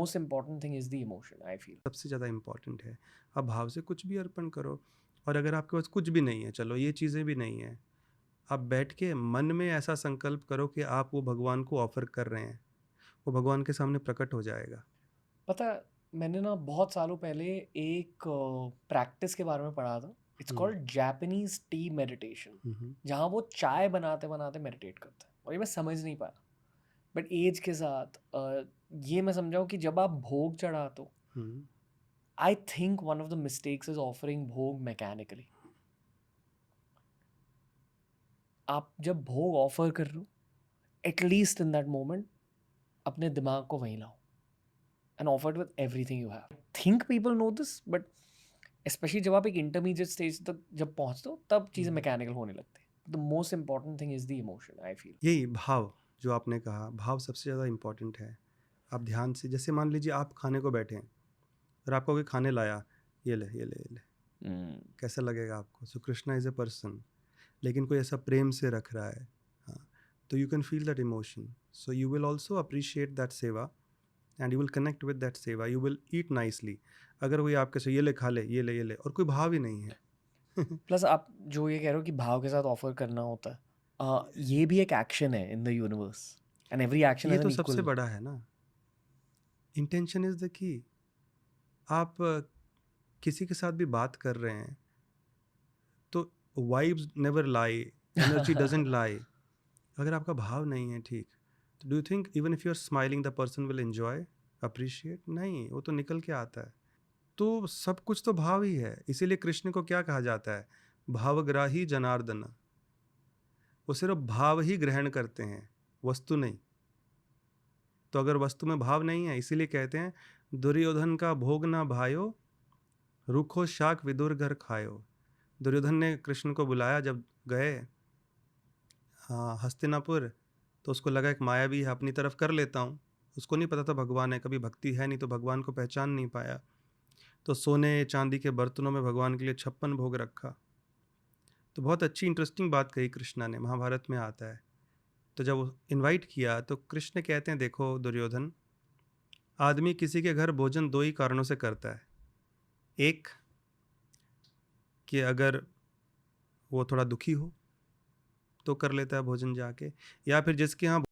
most important thing is the emotion, I feel. सबसे ज़्यादा important है। आप भाव से कुछ भी अर्पण करो, और अगर आपके पास कुछ भी नहीं है, चलो ये चीज़ें भी नहीं हैं, आप बैठ के मन में ऐसा संकल्प करो कि आप वो भगवान को ऑफ़र कर रहे हैं, वो भगवान के सामने प्रकट हो जाएगा। पता है, मैंने ना बहुत सालों पहले एक प्रैक्टिस के बारे में पढ़ा था. It's hmm, called Japanese tea meditation, hmm, hmm, जहाँ वो चाय बनाते बनाते मेडिटेट करते हैं, और ये मैं समझ नहीं पाया. बट एज के साथ ये मैं समझाऊँ कि जब आप भोग चढ़ाते हो, hmm, I think one of the mistakes is offering bhog mechanically. आप जब भोग ऑफर कर रहे हो, एटलीस्ट इन दैट मोमेंट अपने दिमाग को वहीं लाओ and offer it with everything you have. Think people know this, but specially जब आप एक इंटरमीडिएट स्टेज तक जब पहुंचते हो, तब चीज़ें हुँ। मैकेनिकल होने लगती है. The most important thing is the emotion, I feel. यही भाव, जो आपने कहा, भाव सबसे ज़्यादा इम्पॉर्टेंट है। आप ध्यान से, जैसे मान लीजिए आप खाने को बैठे हैं और आपको कोई खाने लाया, ये ले, ये ले, ये ले, कैसा लगेगा आपको? सो कृष्णा इज़ अ पर्सन, लेकिन कोई ऐसा प्रेम से रख रहा है, हाँ, तो you can feel that emotion, so you will also appreciate that seva and you will connect with that seva, you will eat nicely. अगर कोई आपके से ये ले खा ले, ये ले, ये ले, और कोई भाव ही नहीं है। प्लस आप जो ये कह रहे हो कि भाव के साथ ऑफर करना होता है, ये भी एक एक्शन है in the universe, and every action ये हैज एन तो सबसे इक्वल. बड़ा है ना, इंटेंशन इज़ द की। आप किसी के साथ भी बात कर रहे हैं, तो vibes never lie, energy doesn't lie. अगर आपका भाव नहीं है ठीक, तो do you think even if you are smiling the person will enjoy, appreciate? नहीं, वो तो निकल के आता है। तो सब कुछ तो भाव ही है, इसीलिए कृष्ण को क्या कहा जाता है? भावग्राही जनार्दन। वो सिर्फ भाव ही ग्रहण करते हैं, वस्तु नहीं। तो अगर वस्तु में भाव नहीं है, इसीलिए कहते हैं दुर्योधन का भोग ना भायो, रूखो शाक विदुर घर खायो। दुर्योधन ने कृष्ण को बुलाया जब गए, हाँ, हस्तिनापुर, तो उसको लगा एक मायावी है, अपनी तरफ कर लेता हूँ। उसको नहीं पता था भगवान है, कभी भक्ति है नहीं, तो भगवान को पहचान नहीं पाया। तो सोने चांदी के बर्तनों में भगवान के लिए 56 भोग रखा। तो बहुत अच्छी इंटरेस्टिंग बात कही कृष्णा ने, महाभारत में आता है। तो जब इनवाइट किया तो कृष्ण कहते हैं, देखो दुर्योधन, आदमी किसी के घर भोजन दो ही कारणों से करता है। एक, कि अगर वो थोड़ा दुखी हो तो कर लेता है भोजन जाके, या फिर जिसके यहाँ